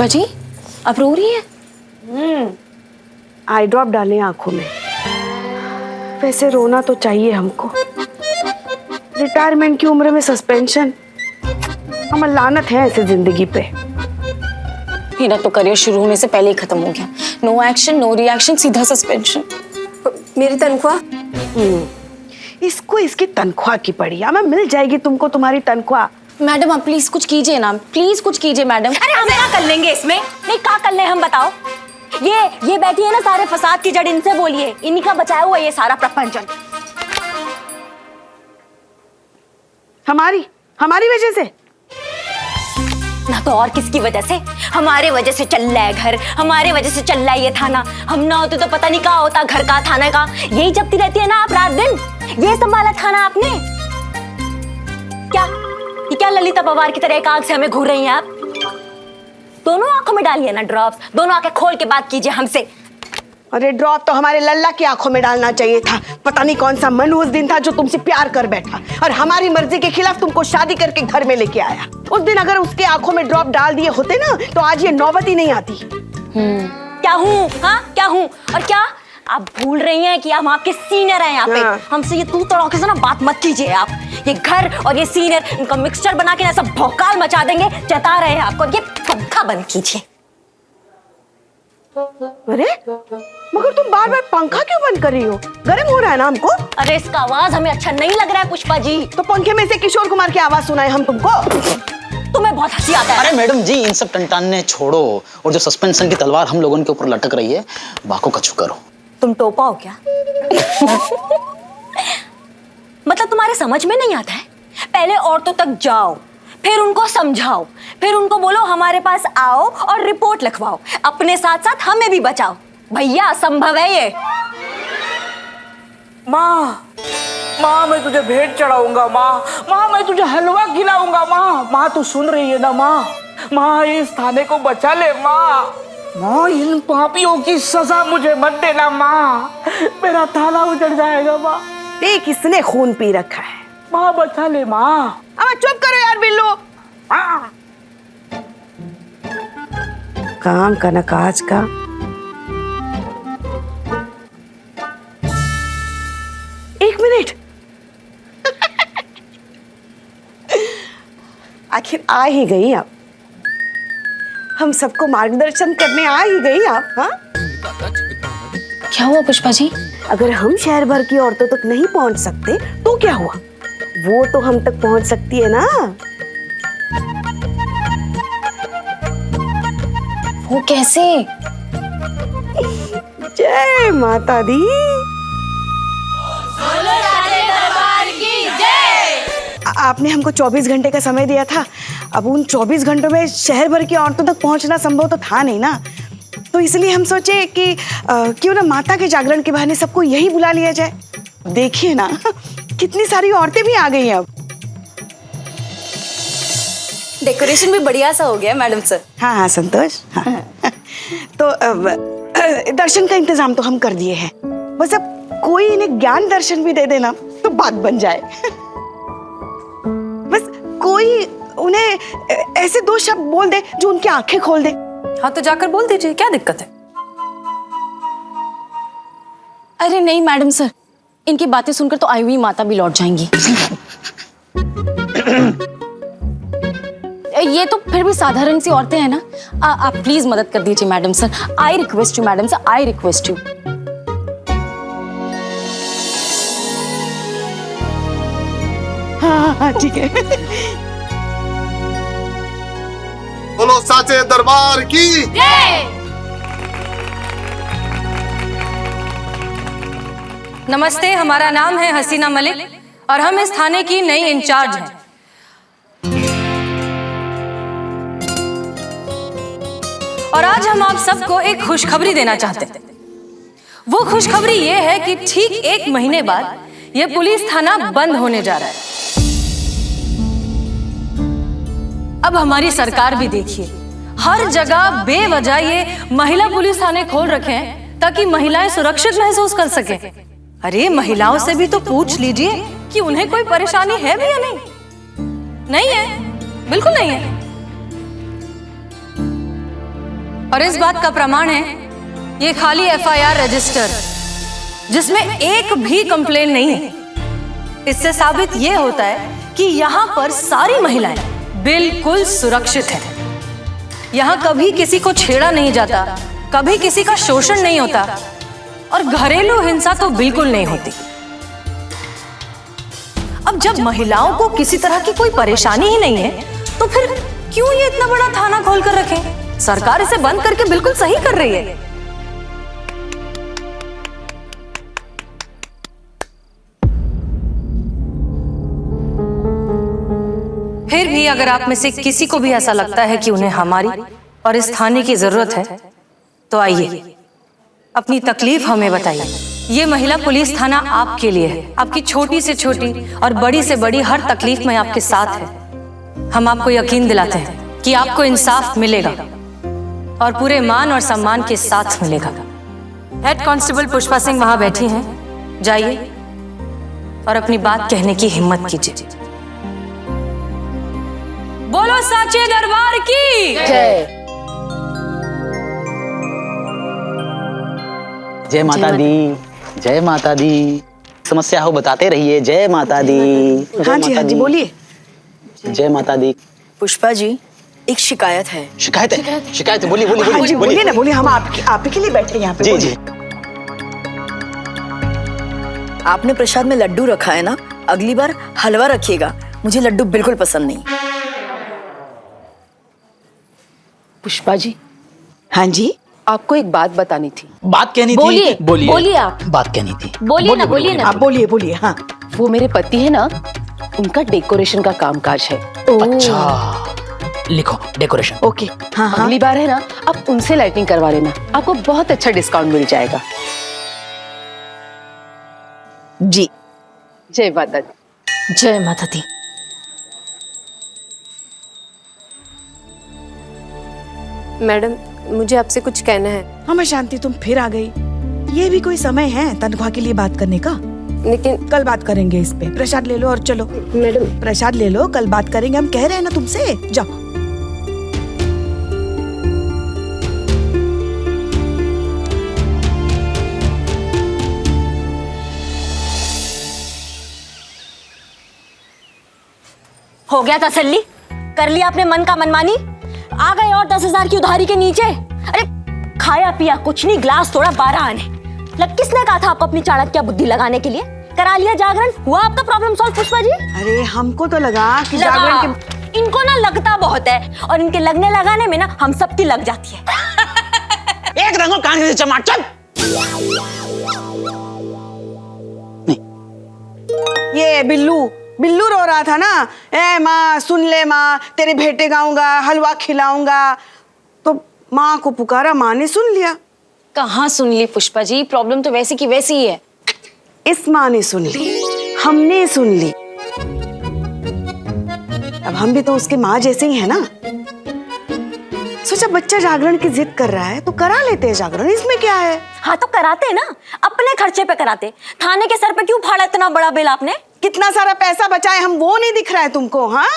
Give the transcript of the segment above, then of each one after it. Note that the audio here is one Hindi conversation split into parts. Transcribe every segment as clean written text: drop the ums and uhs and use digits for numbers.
पुष्पा जी, अब रो रही है? आई ड्रॉप डाले आंखों में। वैसे रोना तो चाहिए हमको। रिटायरमेंट की उम्र में सस्पेंशन, हम लानत है ऐसे जिंदगी पे। मेरा तो करियर शुरू होने से पहले ही खत्म हो गया। नो एक्शन, नो रिएक्शन, सीधा सस्पेंशन। मेरी तनख्वाह? इसको इसकी तनख्वाह की पड़ी। हमें मिल जाएगी तुमको तुम्हारी तनख्वाह। मैडम आप प्लीज कुछ कीजिए ना, प्लीज कुछ कीजिए मैडम। अरे हम क्या कर लेंगे इसमें? नहीं क्या कर ले हम बताओ। ये बैठी है ना सारे फसाद की जड़, इनसे बोलिए। इन्हीं का बचाया हुआ ये सारा प्रपंचन। हमारी वजह से ना तो और किसकी वजह से? हमारे वजह से चल रहा है घर, हमारे वजह से चल रहा है ये थाना। हम ना होते तो पता नहीं क्या होता, घर का थाना का। यही जपती रहती है ना आप रात दिन। ये संभाला थाना आपने क्या? ये क्या ललिता पवार की तरह एक आंख से हमें घूर रही हैं आप? दोनों आंखों में डालिए ना ड्रॉप्स, दोनों आंखें खोल के बात कीजिए हमसे। अरे ड्रॉप तो हमारे लल्ला की आंखों में डालना चाहिए था। पता नहीं कौन सा मन उस दिन था जो तुमसे प्यार कर बैठा और हमारी मर्जी के खिलाफ तुमको शादी करके घर में लेके आया। उस दिन अगर उसके आंखों में ड्रॉप डाल दिए होते ना तो आज ये नौबत ही नहीं आती। क्या हूँ? हाँ क्या हूँ? और क्या आप भूल रही हैं कि हम आपके सीनियर हैं यहाँ पे? हाँ। हमसे ये तू तड़ाके से ना बात मत कीजिए आप। ये घर और ये सीनियर, इनका मिक्सचर बना के ना सब भौकाल मचा देंगे। जता रहे हैं आपको। ये पंखा बंद कीजिए। अरे मगर तुम बार बार पंखा क्यों बंद कर रही हो? गर्म हो रहा है ना हमको। अरे इसका आवाज हमें अच्छा नहीं लग रहा है पुष्पा जी। तो पंखे में से किशोर कुमार की आवाज सुनाए हम तुमको। तुम्हें बहुत हंसी आता है। अरे मैडम जी इन सब टंटाने छोड़ो और जो सस्पेंशन की तलवार हम लोगों के ऊपर लटक रही है बाको कछु करो। तुम टोपा हो क्या? मतलब तुम्हारे समझ में नहीं आता है? पहले औरतों तक जाओ, फिर उनको समझाओ, फिर उनको बोलो हमारे पास आओ और रिपोर्ट लिखवाओ। अपने साथ साथ हमें भी बचाओ। भैया असंभव है ये। माँ मैं तुझे भेंट चढ़ाऊंगा। माँ मैं तुझे हलवा खिलाऊंगा। माँ तू सुन रही है ना? माँ इस थाने को बचा ले। माँ इन पापियों की सजा मुझे मत देना। माँ मेरा थाना उजड़ जाएगा। माँ देख किसने खून पी रखा है। माँ बचा ले। माँ चुप करो यार बिल्लू। काम का न काज का। एक मिनट। आखिर आ ही गई आप। हम सबको मार्गदर्शन करने आ ही गई आप। हाँ क्या हुआ पुष्पा जी? अगर हम शहर भर की औरतों तक नहीं पहुंच सकते तो क्या हुआ? वो तो हम तक पहुंच सकती है ना। वो कैसे? जय माता दी। आपने हमको 24 घंटे का समय दिया था। अब उन 24 घंटों में शहर भर की औरतों तक पहुंचना संभव तो था नहीं ना। तो इसलिए हम सोचे कि क्यों ना माता के जागरण के बहाने सबको यही बुला लिया जाए। देखिए ना कितनी सारी औरतें भी आ गई हैं अब। डेकोरेशन भी बढ़िया सा हो गया मैडम सर। हाँ संतोष। हाँ। तो दर्शन का इंतजाम तो हम कर दिए हैं। बस अब कोई इन्हें ज्ञान दर्शन भी दे देना तो बात बन जाए। बस कोई उन्हें ऐसे 2 शब्द बोल दे जो उनकी आंखें खोल दे। हाँ तो जाकर बोल दीजिए, क्या दिक्कत है? अरे नहीं मैडम सर, इनकी बातें सुनकर तो आई हुई माता भी लौट जाएंगी। ये तो फिर भी साधारण सी औरतें हैं ना। आप प्लीज मदद कर दीजिए madam sir. I request you madam sir, I request you. हाँ ठीक है। बोलो साचे दरबार की जय। नमस्ते, हमारा नाम है हसीना मलिक और हम इस थाने की नई इंचार्ज हैं। और आज हम आप सबको एक खुशखबरी देना चाहते हैं। वो खुशखबरी ये है कि ठीक 1 महीने बाद ये पुलिस थाना बंद होने जा रहा है। अब हमारी सरकार भी देखिए, हर जगह बेवजह ये महिला पुलिस थाने खोल रखे हैं ताकि महिलाएं सुरक्षित महसूस कर सके। अरे महिलाओं से भी तो पूछ लीजिए कि उन्हें कोई परेशानी है भी या नहीं। नहीं है, बिल्कुल नहीं है। और इस बात का प्रमाण है ये खाली FIR रजिस्टर जिसमें एक भी कंप्लेन नहीं है। इससे साबित ये होता है कि यहाँ पर सारी महिलाएं बिल्कुल सुरक्षित हैं। यहाँ कभी किसी को छेड़ा नहीं जाता, कभी किसी का शोषण नहीं होता और घरेलू हिंसा तो बिल्कुल नहीं होती। अब जब महिलाओं को किसी तरह की कोई परेशानी ही नहीं है तो फिर क्यों ये इतना बड़ा थाना खोल कर रखे? सरकार इसे बंद करके बिल्कुल सही कर रही है। फिर भी अगर आप में से किसी को भी ऐसा लगता है कि उन्हें हमारी और इस थाने की जरूरत है तो आइए अपनी तकलीफ हमें बताइए। ये महिला पुलिस थाना आपके लिए है। आपकी छोटी से छोटी और बड़ी से बड़ी हर तकलीफ में आपके साथ है। हम आपको यकीन दिलाते हैं कि आपको इंसाफ मिलेगा और पूरे मान और सम्मान के साथ मिलेगा। हेड कांस्टेबल पुष्पा सिंह वहां बैठी हैं। जाइए और अपनी बात कहने की हिम्मत कीजिए। बोलो साचे दरबार की जय। जय माता दी, जय माता दी। समस्या हो बताते रहिए। जय माता दी। हाँ जी बोलिए। जय माता दी। पुष्पा जी, एक शिकायत है। शिकायत है? शिकायत है, बोलिए बोलिए हाँ जी बोलिए। बोलिए ना, बोलिए। हम आप ही के लिए बैठे हैं यहाँ पे। जी बोलिए। जी। आपने प्रसाद में लड्डू रखा है ना, अगली बार हलवा रखिएगा। मुझे लड्डू बिल्कुल पसंद नहीं। पुष्पा जी, हाँ जी, आपको एक बात बतानी थी। बात कहनी बोलिए, थी। बोलिए बोलिए आप। बात कहनी थी। बोलिए ना, बोलिए ना। आप बोलिए। हाँ, वो मेरे पति है ना, उनका डेकोरेशन का कामकाज है। अच्छा, लिखो डेकोरेशन। ओके। हाँ। अगली बार है ना, आप उनसे लाइटिंग करवा लेना, आपको बहुत अच्छा डिस्काउंट मिल जाएगा। जी। जय माता दी। जय माता दी। मैडम, मुझे आपसे कुछ कहना है। हाँ शांति, तुम फिर आ गई। ये भी कोई समय है तनख्वाह के लिए बात करने का? लेकिन कल बात करेंगे इस पे। प्रसाद ले लो और चलो। मैडम, प्रसाद ले लो, कल बात करेंगे। हम कह रहे हैं ना तुमसे, जाओ। हो गया तसल्ली? कर लिया अपने मन का मनमानी? आ गए और 10,000 की उधारी के नीचे? अरे खाया पिया कुछ नहीं, ग्लास तोड़ा 12 आने। लग किसने कहा था आपको अपनी चाणक्य बुद्धि लगाने के लिए? करा लिया जागरण, हुआ आपका प्रॉब्लम सॉल्व पुष्पा जी? अरे हमको तो लगा कि जागरण के... इनको ना लगता बहुत है और इनके लगने लगाने में ना हम सबकी लग जाती है। एक रंगो कान से चमाट चल। ये बिल्लू रो रहा था ना, ए माँ सुन ले माँ, तेरे भेंटे गाऊंगा, हलवा खिलाऊंगा। तो माँ को पुकारा, माँ ने सुन लिया। कहाँ सुन ली पुष्पा जी? प्रॉब्लम तो वैसी की वैसी ही है। इस माँ ने सुन ली, हमने सुन ली। अब हम भी तो उसके माँ जैसे ही है ना। सोचा बच्चा जागरण की जिद कर रहा है तो करा लेते हैं जागरण, इसमें क्या है? हाँ तो कराते ना, अपने खर्चे पे कराते। थाने के सर पे क्यों फाड़ा इतना बड़ा बिल आपने? कितना सारा पैसा बचाए हम, वो नहीं दिख रहा है तुमको? हाँ,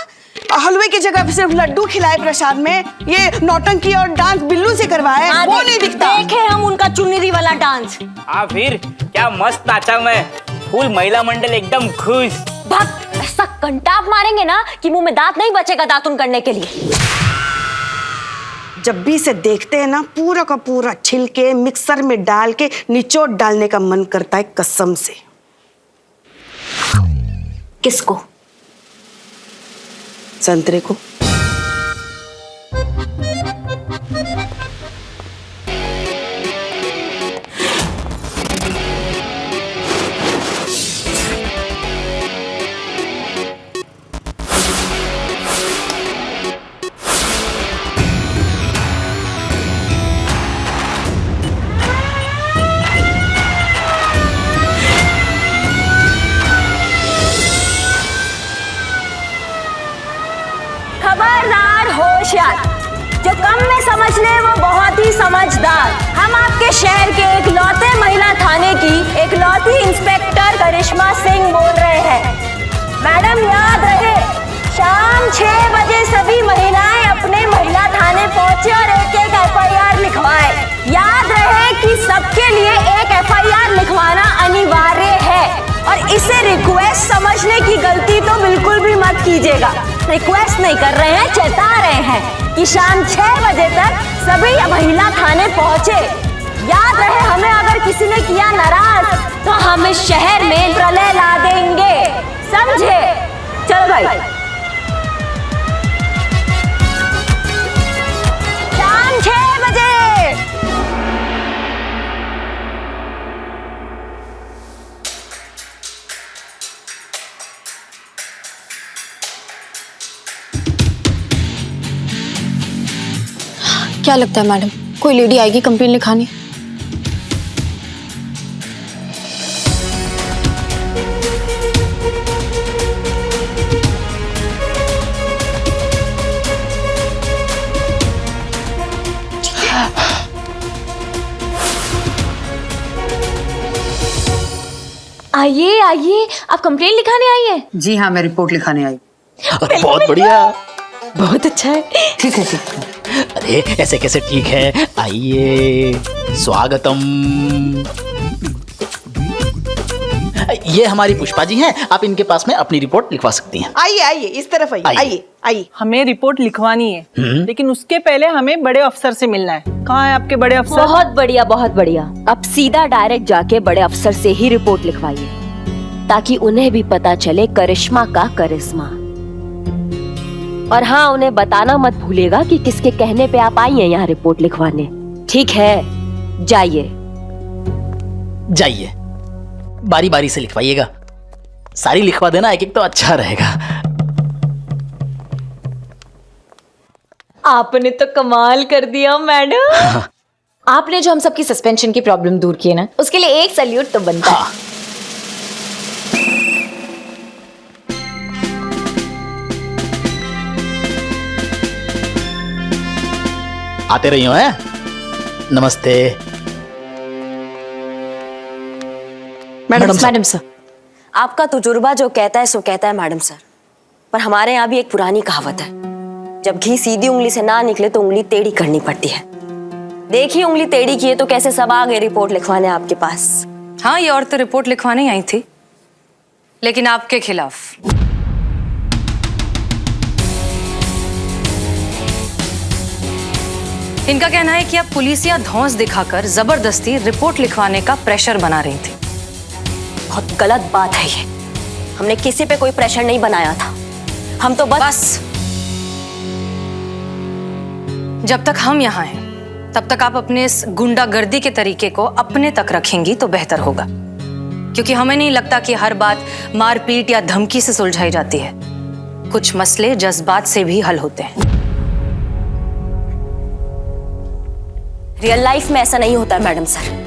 हलवे की जगह सिर्फ लड्डू खिलाए प्रसाद में, ये नौटंकी और डांस बिल्लू से करवाए, वो नहीं दिखता। देखे हम उनका चुनरी वाला डांस। हाँ फिर क्या मस्त नाचा मैं। फुल महिला मंडल एकदम खुश। भक्त ऐसा कंटाप मारेंगे ना कि मुंह में दांत नहीं बचेगा दातुन करने के लिए। जब भी इसे देखते हैं ना, पूरा का पूरा छिलके मिक्सर में डाल के निचोड़ डालने का मन करता है कसम से। किसको? संतरे को। खबरदार होशियार, जो कम में समझ ले वो बहुत ही समझदार। हम आपके शहर के एकलौते महिला थाने की एकलौती इंस्पेक्टर करिश्मा सिंह बोल रहे हैं। मैडम याद रहे, शाम 6 बजे सभी महिलाएं अपने महिला थाने पहुंचे और एक-एक FIR रिक्वेस्ट नहीं कर रहे हैं, चेता रहे हैं कि शाम 6 बजे तक सभी महिला थाने पहुंचे। याद रहे, हमें अगर किसी ने किया नाराज तो हम इस शहर में प्रलय ला देंगे, समझे? चलो भाई, शाम 6 बजे। क्या लगता है मैडम, कोई लेडी आएगी कंप्लेन लिखाने? आइए आइए, आप कंप्लेन लिखाने आई हैं? जी हाँ, मैं रिपोर्ट लिखाने आई। अरे बहुत बढ़िया, बहुत अच्छा है। ठीक है, ठीक है। अरे ऐसे कैसे ठीक है, आइए, स्वागतम। ये हमारी पुष्पा जी हैं, आप इनके पास में अपनी रिपोर्ट लिखवा सकती हैं। आइए आइए, इस तरफ आइए, आइए आइए। हमें रिपोर्ट लिखवानी है, लेकिन उसके पहले हमें बड़े अफसर से मिलना है। कहाँ है आपके बड़े अफसर? बहुत बढ़िया, बहुत बढ़िया। अब सीधा डायरेक्ट जाके बड़े अफसर से ही रिपोर्ट लिखवाइए, ताकि उन्हें भी पता चले करिश्मा का करिश्मा। और हाँ, उन्हें बताना मत भूलिएगा कि किसके कहने पे आप आई हैं यहाँ रिपोर्ट लिखवाने। ठीक है, जाइए जाइए, बारी बारी से लिखवाइएगा, सारी लिखवा देना एक एक तो अच्छा रहेगा। आपने तो कमाल कर दिया मैडम। आपने जो हम सबकी सस्पेंशन की प्रॉब्लम दूर की है ना, उसके लिए एक सैल्यूट तो बनता है। आते रही हो, हैं? नमस्ते मैडम सर। आपका तजुर्बा जो कहता है सो कहता है मैडम सर, पर हमारे यहाँ भी एक पुरानी कहावत है, जब घी सीधी उंगली से ना निकले तो उंगली टेढ़ी करनी पड़ती है। देखिए, उंगली टेढ़ी की है तो कैसे सब आ गए रिपोर्ट लिखवाने आपके पास। हाँ, ये औरतें रिपोर्ट लिखवाने आई थी, लेकिन आपके खिलाफ। इनका कहना है कि आप पुलिस या धौंस दिखाकर जबरदस्ती रिपोर्ट लिखवाने का प्रेशर बना रही थी। बहुत गलत बात है ये। हमने किसी पे कोई प्रेशर नहीं बनाया था, हम तो बस जब तक हम यहाँ हैं तब तक आप अपने इस गुंडागर्दी के तरीके को अपने तक रखेंगी तो बेहतर होगा, क्योंकि हमें नहीं लगता कि हर बात मारपीट या धमकी से सुलझाई जाती है। कुछ मसले जज्बात से भी हल होते हैं। रियल लाइफ में ऐसा नहीं होता मैडम सर।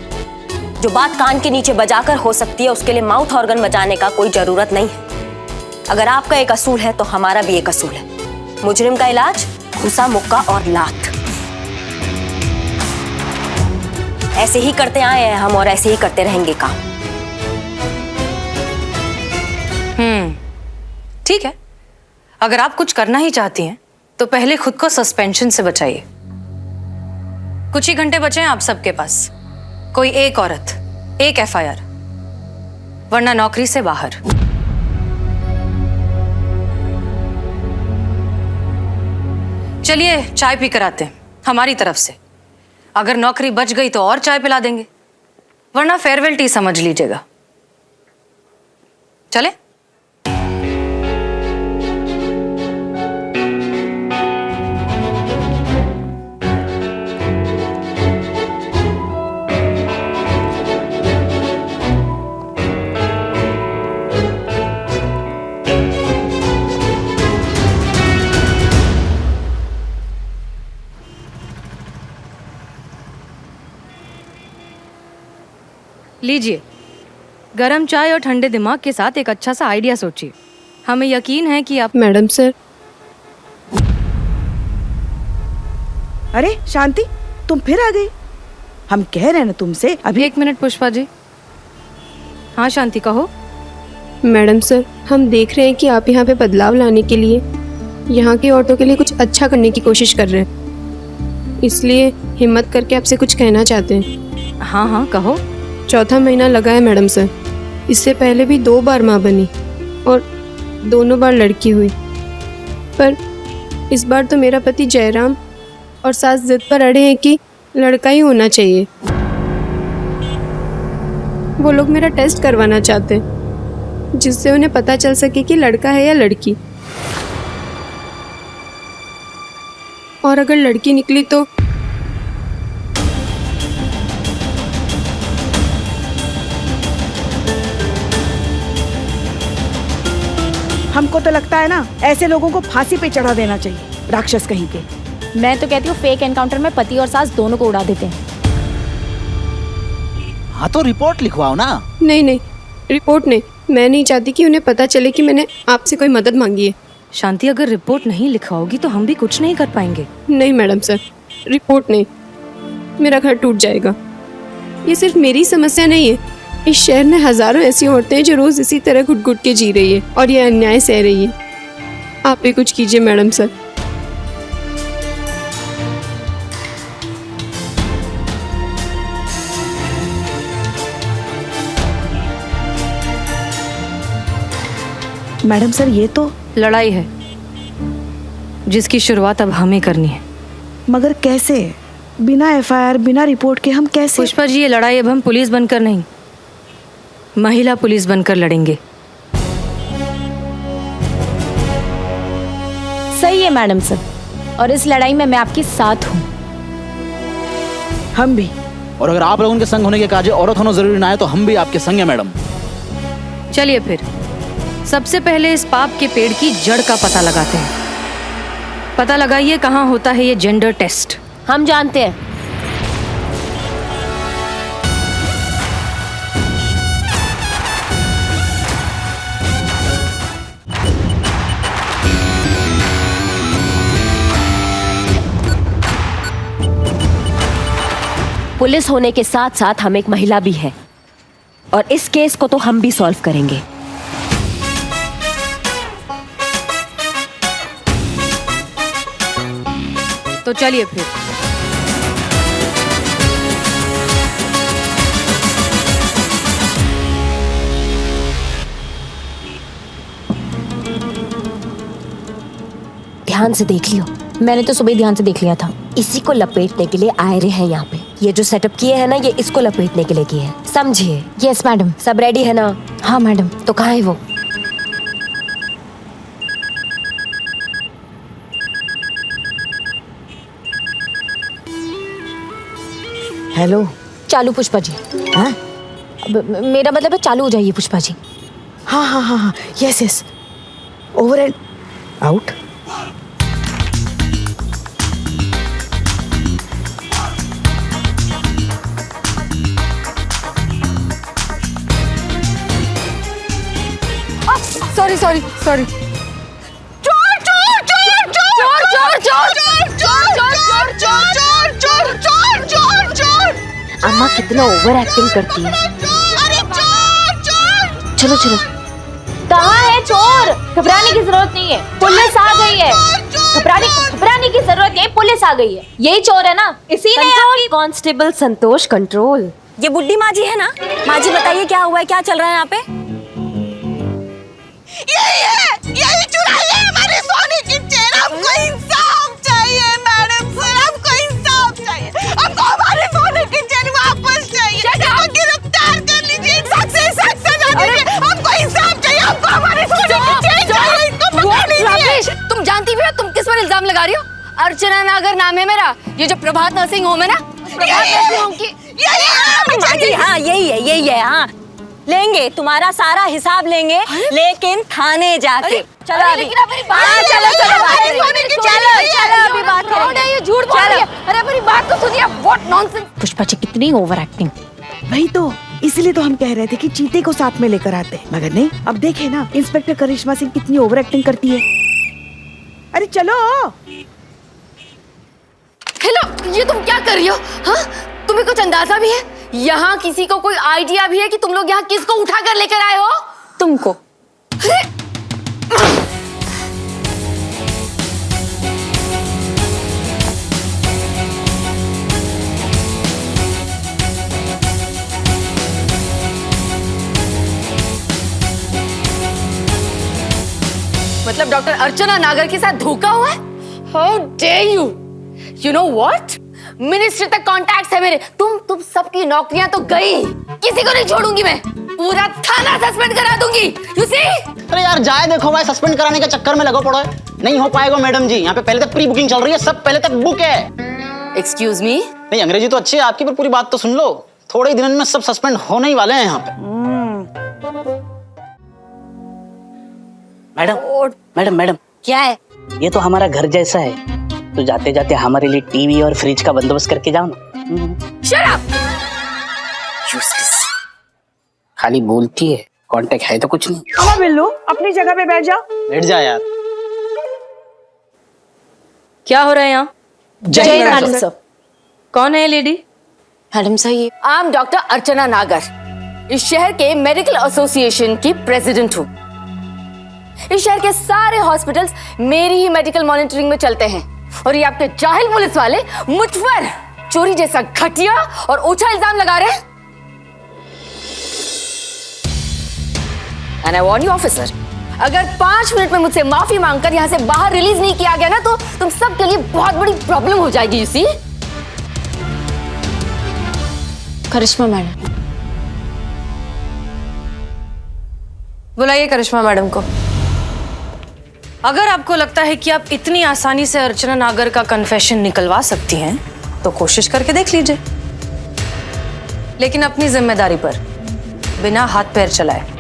जो बात कान के नीचे बजाकर हो सकती है, उसके लिए माउथ ऑर्गन बजाने का कोई जरूरत नहीं है। अगर आपका एक असूल है तो हमारा भी एक असूल है। मुजरिम का इलाज घुसा, मुक्का और लात। ऐसे ही करते आए हैं हम और ऐसे ही करते रहेंगे काम। ठीक है, अगर आप कुछ करना ही चाहती हैं तो पहले खुद को सस्पेंशन से बचाइए। कुछ ही घंटे बचे हैं आप सबके पास। कोई एक औरत, एक FIR, वरना नौकरी से बाहर। चलिए चाय पी कर आते हैं हमारी तरफ से। अगर नौकरी बच गई तो और चाय पिला देंगे, वरना फेयरवेल टी समझ लीजिएगा। चले? लीजिए, गरम चाय और ठंडे दिमाग के साथ एक अच्छा सा आइडिया सोचिए। हमें यकीन है कि आप। Madam sir. अरे शांति, तुम फिर आ गई। हम कह रहे हैं ना तुमसे अभी। एक मिनट पुष्पा जी। हाँ शांति, कहो। मैडम सर, हम देख रहे हैं कि आप यहाँ पे बदलाव लाने के लिए, यहाँ की औरतों के लिए कुछ अच्छा करने की कोशिश कर रहे हैं, इसलिए हिम्मत करके आपसे कुछ कहना चाहते हैं। हाँ हाँ कहो। 4था महीना लगा है मैडम सर। इससे पहले भी 2 बार माँ बनी और दोनों बार लड़की हुई। पर इस बार तो मेरा पति जयराम और सास जिद पर अड़े हैं कि लड़का ही होना चाहिए। वो लोग मेरा टेस्ट करवाना चाहते हैं जिससे उन्हें पता चल सके कि लड़का है या लड़की। और अगर लड़की निकली तो हमको तो लगता है ना ऐसे लोगों को फांसी पे चढ़ा देना चाहिए, राक्षस कहीं के। मैं तो कहती हूँ फेक एनकाउंटर में पति और सास दोनों को उड़ा देते हैं। हाँ तो रिपोर्ट लिखवाओ ना। नहीं नहीं, रिपोर्ट नहीं। मैं नहीं चाहती कि उन्हें पता चले कि मैंने आपसे कोई मदद मांगी है। शांति, अगर रिपोर्ट नहीं लिखवाओगी तो हम भी कुछ नहीं कर पाएंगे। नहीं मैडम सर, रिपोर्ट नहीं, मेरा घर टूट जाएगा। ये सिर्फ मेरी समस्या नहीं है, इस शहर में हजारों ऐसी औरतें हैं जो रोज इसी तरह घुट घुट के जी रही है और ये अन्याय सह रही है। आप भी कुछ कीजिए मैडम सर। मैडम सर, ये तो लड़ाई है जिसकी शुरुआत अब हमें करनी है। मगर कैसे? बिना एफआईआर, बिना रिपोर्ट के हम कैसे? पुष्पा जी, ये लड़ाई अब हम पुलिस बनकर नहीं, महिला पुलिस बनकर लड़ेंगे। सही है मैडम सर, और इस लड़ाई में मैं आपके साथ हूँ। हम भी। और अगर आप लोगों के संग होने के काजे औरत होना जरूरी ना है तो हम भी आपके संग है मैडम। चलिए फिर सबसे पहले इस पाप के पेड़ की जड़ का पता लगाते हैं। पता लगाइए कहाँ होता है ये जेंडर टेस्ट। हम जानते हैं। पुलिस होने के साथ साथ हम एक महिला भी है और इस केस को तो हम भी सॉल्व करेंगे। तो चलिए फिर। ध्यान से देख लियो। मैंने तो सुबह ध्यान से देख लिया था। इसी को लपेटने के लिए आए रहे हैं यहाँ पे। ये जो सेटअप किए हैं ना, ये इसको लपेटने के लिए किए हैं, समझिए। Yes madam. सब रेडी है ना? हाँ मैडम। तो कहाँ है वो? हेलो। चालू पुष्पा जी। हाँ? मेरा मतलब है चालू हो जाइए पुष्पा जी। हाँ हाँ हाँ हाँ, yes yes, over and out. Sorry sorry sorry. चोर चोर चोर चोर चोर चोर चोर चोर चोर चोर चोर चोर चोर चोर। अम्मा कितना ओवर एक्टिंग करती है। अरे चोर चोर। चलो चलो। कहाँ है चोर? घबराने की जरूरत नहीं है, पुलिस आ गई है। घबराने की जरूरत नहीं है, पुलिस आ गई है। यही चोर है ना? इसी ने आपकी। कांस्टेबल संतोष, कंट्रोल। ये बुड्ढी माँ जी है ना? माँ जी बताइए क्या हुआ है, क्या चल रहा है यहाँ पे? यही चुराई है हमारे सोने की चेन। हमको इंसाफ चाहिए मैडम सर, हमको इंसाफ चाहिए। हमको हमारे सोने की चेन वापस चाहिए। हमको गिरफ्तार कर लीजिए, सख्त से सख्त सजा दीजिए। हमको इंसाफ चाहिए, हमको हमारे सोने की चेन चाहिए। इनको पकड़ लीजिए। तुम जानती भी हो तुम किस पर इल्जाम लगा रही हो? अर्चना नागर नाम है मेरा। ये जो प्रभात नर्सिंग होम है ना, प्रभात नर्सिंग होम की माँ जी, हाँ यही है। हाँ लेंगे, तुम्हारा सारा हिसाब लेंगे, लेकिन थाने जाके। चलो अभी। हाँ चलो चलो बात करेंगे। चलो अभी बात करेंगे। ये झूठ बोल रही है। अरे मेरी बात तो सुनिए। What nonsense. पुष्पा जी कितनी ओवर एक्टिंग। वही तो, इसलिए तो हम कह रहे थे कि चीते को साथ में लेकर आते, मगर नहीं। अब देखे ना इंस्पेक्टर करिश्मा सिंह कितनी ओवर एक्टिंग करती है। अरे चलो। हेलो, ये तुम क्या कर रही हो? हाँ, तुम्हें कुछ अंदाजा भी है? यहाँ किसी को कोई आइडिया भी है कि तुम लोग यहाँ किसको उठा कर लेकर आए हो? तुमको। मतलब डॉक्टर अर्चना नागर के साथ धोखा हुआ है? How dare you? You know what? Ministry तक कॉन्टैक्ट है मेरे। तुम सबकी नौकरियां तो गई, किसी को नहीं छोड़ूंगी मैं, पूरा थाना सस्पेंड करा दूंगी। You see? अरे यार जाए देखो भाई, सस्पेंड कराने के चक्कर में लगो पड़ो है। नहीं हो पाएगा मैडम जी, यहाँ पे पहले तक प्री बुकिंग चल रही है, सब पहले तक बुक है। Excuse me? नहीं अंग्रेजी तो अच्छी है आपकी, पर पूरी बात तो सुन लो। थोड़े ही दिनों में सब सस्पेंड होने ही वाले हैं यहाँ पे। मैडम क्या है? ये तो हमारा घर जैसा है, तो जाते जाते हमारे लिए टीवी और फ्रिज का बंदोबस्त करके जाओ ना। Shut up! Useless। खाली बोलती है, कांटेक्ट है तो कुछ नहीं। हाँ बिल्लू, अपनी जगह पे बैठ जाओ। बैठ जा यार। क्या हो रहा है यहाँ? जय मैडम सर। कौन है ये लेडी? मैडम सर ये आई एम डॉक्टर अर्चना नागर, इस शहर के मेडिकल एसोसिएशन की प्रेसिडेंट हूँ। इस शहर के सारे हॉस्पिटल्स मेरी ही मेडिकल मॉनिटरिंग में चलते हैं, और ये आपके जाहिल पुलिस वाले मुझ पर चोरी जैसा घटिया और ओछा इल्जाम लगा रहे हैं। And I warn you officer, अगर 5 मिनट में मुझसे माफी मांगकर यहाँ से बाहर रिलीज नहीं किया गया ना, तो तुम सबके लिए बहुत बड़ी प्रॉब्लम हो जाएगी। You see? करिश्मा मैडम। बुलाइए करिश्मा मैडम को। अगर आपको लगता है कि आप इतनी आसानी से अर्चना नागर का कन्फेशन निकलवा सकती हैं, तो कोशिश करके देख लीजिए, लेकिन अपनी जिम्मेदारी पर, बिना हाथ पैर चलाए।